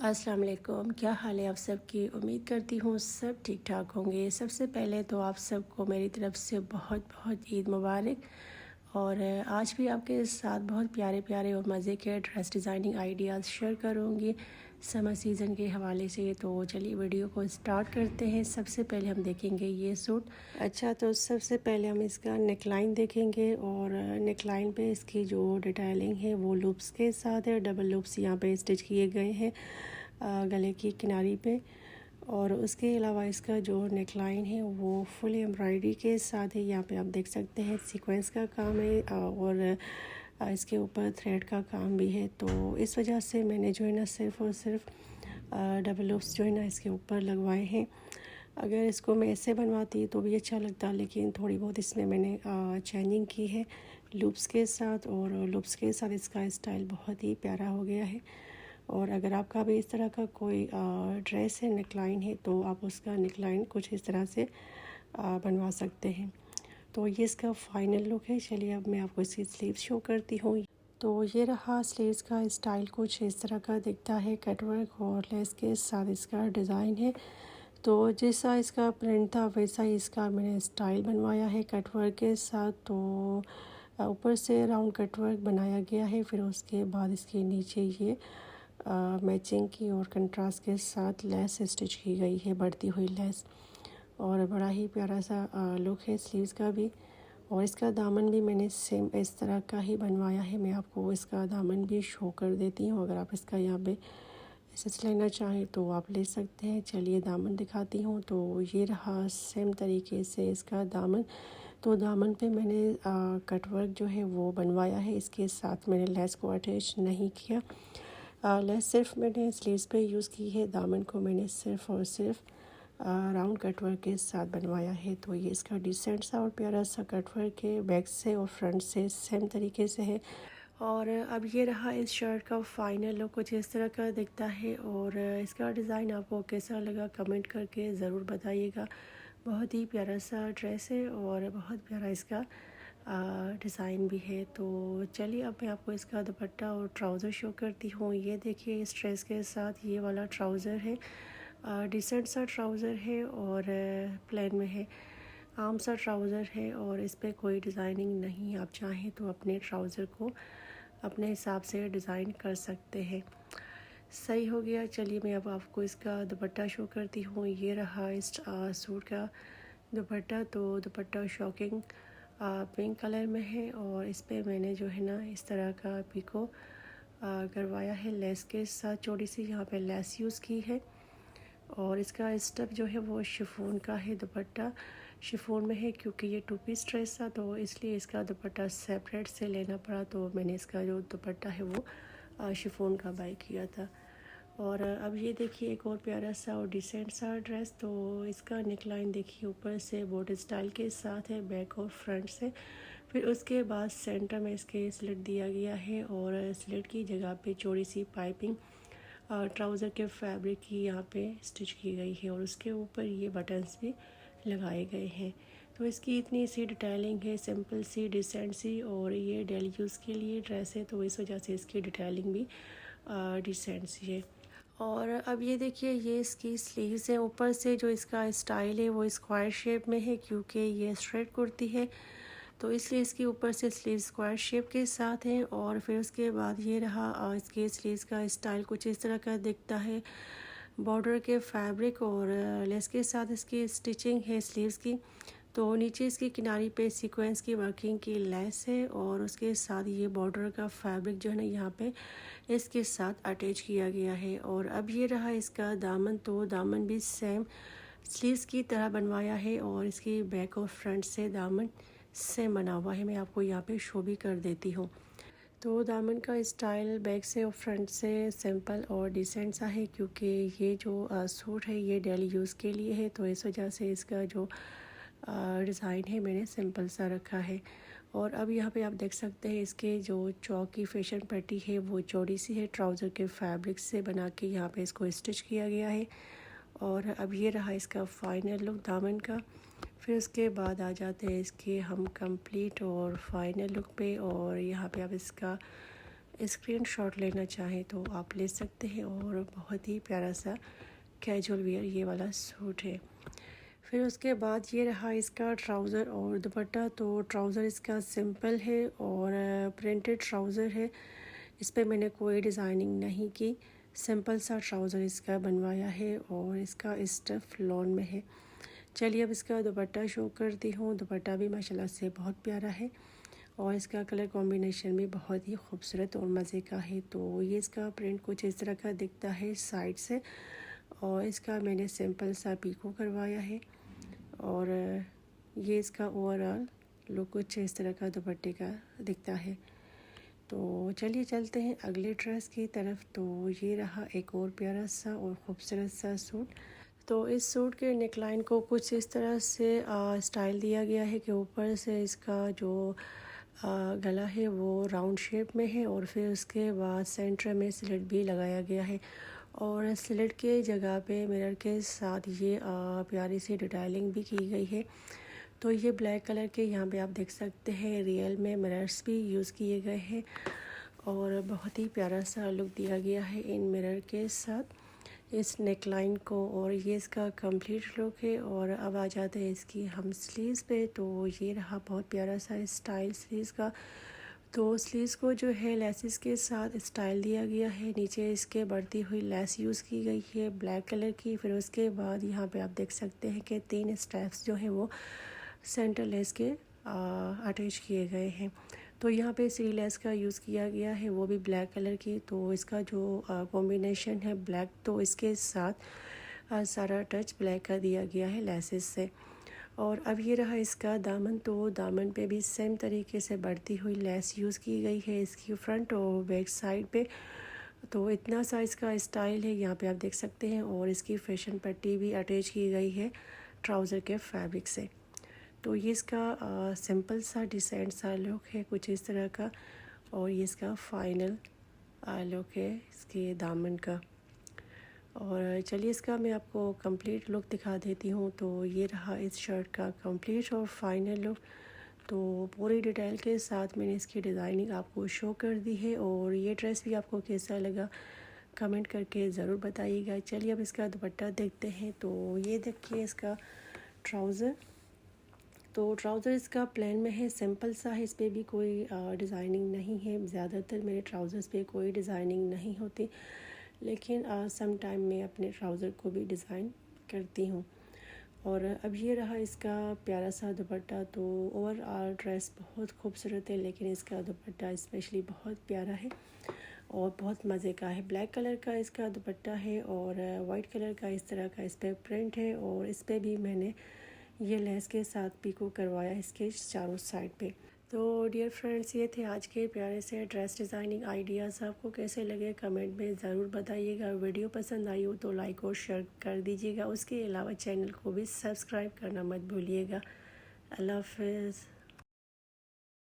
अस्सलाम वालेकुम। क्या हाल है आप सबकी। उम्मीद करती हूँ सब ठीक ठाक होंगे। सबसे पहले तो आप सबको मेरी तरफ़ से बहुत बहुत ईद मुबारक। और आज भी आपके साथ बहुत प्यारे प्यारे और मज़े के ड्रेस डिज़ाइनिंग आइडियाज़ शेयर करूँगी समर सीज़न के हवाले से। तो चलिए वीडियो को स्टार्ट करते हैं। सबसे पहले हम देखेंगे ये सूट। अच्छा, तो सबसे पहले हम इसका नेकलाइन देखेंगे और नेकलाइन पे इसकी जो डिटेलिंग है वो लूप्स के साथ है। डबल लूप्स यहाँ पे स्टिच किए गए हैं गले की किनारी पे। और उसके अलावा इसका जो नेकलाइन है वो फुल एम्ब्रॉयडरी के साथ है। यहाँ पे आप देख सकते हैं सीक्वेंस का काम है और इसके ऊपर थ्रेड का काम भी है। तो इस वजह से मैंने जो है ना सिर्फ़ और सिर्फ डबल लूप्स जो है ना इसके ऊपर लगवाए हैं। अगर इसको मैं ऐसे बनवाती तो भी अच्छा लगता, लेकिन थोड़ी बहुत इसमें मैंने चेंजिंग की है लूप्स के साथ। और लूप्स के साथ इसका स्टाइल बहुत ही प्यारा हो गया है। और अगर आपका भी इस तरह का कोई ड्रेस है नेकलाइन है तो आप उसका नेकलाइन कुछ इस तरह से बनवा सकते हैं। तो ये इसका फाइनल लुक है। चलिए अब मैं आपको इसकी स्लीव्स शो करती हूँ। तो ये रहा स्लीव्स का स्टाइल, कुछ इस तरह का दिखता है। कटवर्क और लेस के साथ इसका डिज़ाइन है। तो जैसा इसका प्रिंट था वैसा ही इसका मैंने स्टाइल बनवाया है कटवर्क के साथ। तो ऊपर से राउंड कटवर्क बनाया गया है, फिर उसके बाद इसके नीचे ये मैचिंग की और कंट्रास्ट के साथ लेस स्टिच की गई है, बढ़ती हुई लेस। और बड़ा ही प्यारा सा लुक है स्लीव्स का भी। और इसका दामन भी मैंने सेम इस तरह का ही बनवाया है। मैं आपको इसका दामन भी शो कर देती हूँ। अगर आप इसका यहाँ पे स्टिच लेना चाहें तो आप ले सकते हैं। चलिए दामन दिखाती हूँ। तो ये रहा सेम तरीके से इसका दामन। तो दामन पे मैंने कटवर्क जो है वो बनवाया है, इसके साथ मैंने लेस को अटैच नहीं किया। लेस सिर्फ मैंने स्लीव्स पे यूज़ की है, दामन को मैंने सिर्फ और सिर्फ राउंड कटवर्क के साथ बनवाया है। तो ये इसका डिसेंट सा और प्यारा सा कटवर्क है, बैक से और फ्रंट से सेम तरीके से है। और अब ये रहा इस शर्ट का फाइनल लुक, कुछ इस तरह का दिखता है। और इसका डिज़ाइन आपको कैसा लगा कमेंट करके ज़रूर बताइएगा। बहुत ही प्यारा सा ड्रेस है और बहुत प्यारा इसका डिज़ाइन भी है। तो चलिए अब मैं आपको इसका दुपट्टा और ट्राउज़र शो करती हूँ। ये देखिए इस ड्रेस के साथ ये वाला ट्राउज़र है, डिसेंट सा ट्राउज़र है और प्लेन में है, आम सा ट्राउज़र है और इस पर कोई डिज़ाइनिंग नहीं। आप चाहें तो अपने ट्राउज़र को अपने हिसाब से डिज़ाइन कर सकते हैं। सही हो गया। चलिए मैं अब आपको इसका दुपट्टा शो करती हूँ। ये रहा इस सूट का दुपट्टा। तो दुपट्टा शॉकिंग पिंक कलर में है और इस पे मैंने जो है ना इस तरह का पिको करवाया है लेस के साथ। चौड़ी सी यहाँ पे लेस यूज़ की है और इसका स्टफ जो है वो शिफॉन का है। दुपट्टा शिफॉन में है क्योंकि ये टू पीस ड्रेस था, तो इसलिए इसका दुपट्टा सेपरेट से लेना पड़ा। तो मैंने इसका जो दुपट्टा है वो शिफॉन का बाय किया था। और अब ये देखिए एक और प्यारा सा और डिसेंट सा ड्रेस। तो इसका नेकलाइन देखिए ऊपर से बॉर्डर स्टाइल के साथ है, बैक और फ्रंट से। फिर उसके बाद सेंटर में इसके स्लिट दिया गया है और स्लिट की जगह पे चौड़ी सी पाइपिंग ट्राउज़र के फैब्रिक की यहाँ पे स्टिच की गई है और उसके ऊपर ये बटन्स भी लगाए गए हैं। तो इसकी इतनी सी डिटेलिंग है, सिंपल सी डिसेंट सी, और ये डेली यूज़ के लिए ड्रेस है तो इस वजह से इसकी डिटेलिंग भी डिसेंट सी है। और अब ये देखिए ये इसकी स्लीव्स है। ऊपर से जो इसका स्टाइल है वो स्क्वायर शेप में है क्योंकि ये स्ट्रेट कुर्ती है, तो इसलिए इसके ऊपर से स्लीव स्क्वायर शेप के साथ हैं। और फिर उसके बाद ये रहा इसके स्लीव्स का स्टाइल, कुछ इस तरह का दिखता है। बॉर्डर के फैब्रिक और लेस के साथ इसकी स्टिचिंग है स्लीव्स की। तो नीचे इसकी किनारी पे सीक्वेंस की वर्किंग की लेस है और उसके साथ ये बॉर्डर का फैब्रिक जो है ना यहाँ पे इसके साथ अटैच किया गया है। और अब ये रहा इसका दामन। तो दामन भी सेम स्लीव्स की तरह बनवाया है और इसकी बैक और फ्रंट से दामन सेम बना हुआ है। मैं आपको यहाँ पे शो भी कर देती हूँ। तो दामन का स्टाइल बैक से और फ्रंट से सिंपल और डिसेंट सा है क्योंकि ये जो सूट है ये डेली यूज़ के लिए है, तो इस वजह से इसका जो डिज़ाइन है मैंने सिंपल सा रखा है। और अब यहाँ पे आप देख सकते हैं इसके जो चौक की फैशन पट्टी है वो चौड़ी सी है, ट्राउज़र के फैब्रिक से बना के यहाँ पे इसको स्टिच किया गया है। और अब ये रहा इसका फाइनल लुक दामन का। फिर उसके बाद आ जाते हैं इसके हम कंप्लीट और फाइनल लुक पे। और यहाँ पे आप इसका स्क्रीनशॉट लेना चाहें तो आप ले सकते हैं। और बहुत ही प्यारा सा कैजुअल वियर ये वाला सूट है। फिर उसके बाद ये रहा इसका ट्राउज़र और दुपट्टा। तो ट्राउज़र इसका सिंपल है और प्रिंटेड ट्राउज़र है। इस पर मैंने कोई डिज़ाइनिंग नहीं की, सिंपल सा ट्राउज़र इसका बनवाया है और इसका स्टफ़ लॉन में है। चलिए अब इसका दुपट्टा शो करती हूँ। दुपट्टा भी माशाल्लाह से बहुत प्यारा है और इसका कलर कॉम्बिनेशन भी बहुत ही खूबसूरत और मज़े का है। तो ये इसका प्रिंट कुछ इस तरह का दिखता है साइड से और इसका मैंने सिंपल सा पीको करवाया है और ये इसका ओवरऑल लुक कुछ इस तरह का दुपट्टे का दिखता है। तो चलिए चलते हैं अगले ड्रेस की तरफ। तो ये रहा एक और प्यारा सा और ख़ूबसूरत सा सूट। तो इस सूट के नेकलाइन को कुछ इस तरह से स्टाइल दिया गया है कि ऊपर से इसका जो गला है वो राउंड शेप में है और फिर उसके बाद सेंटर में स्लिट भी लगाया गया है और स्लिट के जगह पे मिरर के साथ ये प्यारी सी डिटेलिंग भी की गई है। तो ये ब्लैक कलर के यहाँ पे आप देख सकते हैं रियल में मिरर्स भी यूज़ किए गए हैं और बहुत ही प्यारा सा लुक दिया गया है इन मिरर के साथ इस नेकलाइन को। और ये इसका कंप्लीट लुक है। और अब आ जाते हैं इसकी हम स्लीव्स पे। तो ये रहा बहुत प्यारा सा स्टाइल स्लीव्स का। तो स्लीव्स को जो है लेसेस के साथ स्टाइल दिया गया है। नीचे इसके बढ़ती हुई लेस यूज़ की गई है ब्लैक कलर की। फिर उसके बाद यहाँ पे आप देख सकते हैं कि 3 स्टेप्स जो है वो सेंटर लेस के अटैच किए गए हैं। तो यहाँ पे सी लेस का यूज़ किया गया है वो भी ब्लैक कलर की। तो इसका जो कॉम्बिनेशन है ब्लैक, तो इसके साथ सारा टच ब्लैक का दिया गया है लेसेस से। और अब ये रहा इसका दामन। तो दामन पे भी सेम तरीके से बढ़ती हुई लेस यूज़ की गई है इसकी फ्रंट और बैक साइड पे। तो इतना सा इसका स्टाइल है यहाँ पे आप देख सकते हैं। और इसकी फैशन पट्टी भी अटैच की गई है ट्राउज़र के फैब्रिक से। तो ये इसका सिंपल सा डिसेंट सा लुक है कुछ इस तरह का। और ये इसका फाइनल लुक है इसके दामन का। और चलिए इसका मैं आपको कंप्लीट लुक दिखा देती हूँ। तो ये रहा इस शर्ट का कंप्लीट और फाइनल लुक। तो पूरी डिटेल के साथ मैंने इसकी डिज़ाइनिंग आपको शो कर दी है। और ये ड्रेस भी आपको कैसा लगा कमेंट करके ज़रूर बताइएगा। चलिए अब इसका दुपट्टा देखते हैं। तो ये देखिए इसका ट्राउज़र। तो ट्राउज़र इसका प्लेन में है, सिंपल सा है। इस पर भी कोई डिज़ाइनिंग नहीं है। ज़्यादातर मेरे ट्राउज़र्स पे कोई डिज़ाइनिंग नहीं होती, लेकिन सम टाइम मैं अपने ट्राउज़र को भी डिज़ाइन करती हूँ। और अब ये रहा इसका प्यारा सा दुपट्टा। तो ओवरऑल ड्रेस बहुत खूबसूरत है, लेकिन इसका दुपट्टा स्पेशली बहुत प्यारा है और बहुत मज़े का है। ब्लैक कलर का इसका दुपट्टा है और वाइट कलर का इस तरह का इस पर प्रिंट है। और इस पर भी मैंने ये लेस के साथ पीको करवाया इसके चारों साइड पे। तो डियर फ्रेंड्स, ये थे आज के प्यारे से ड्रेस डिज़ाइनिंग आइडियाज़। आपको कैसे लगे कमेंट में ज़रूर बताइएगा। वीडियो पसंद आई हो तो लाइक और शेयर कर दीजिएगा। उसके अलावा चैनल को भी सब्सक्राइब करना मत भूलिएगा। अल्लाह हाफ़िज़।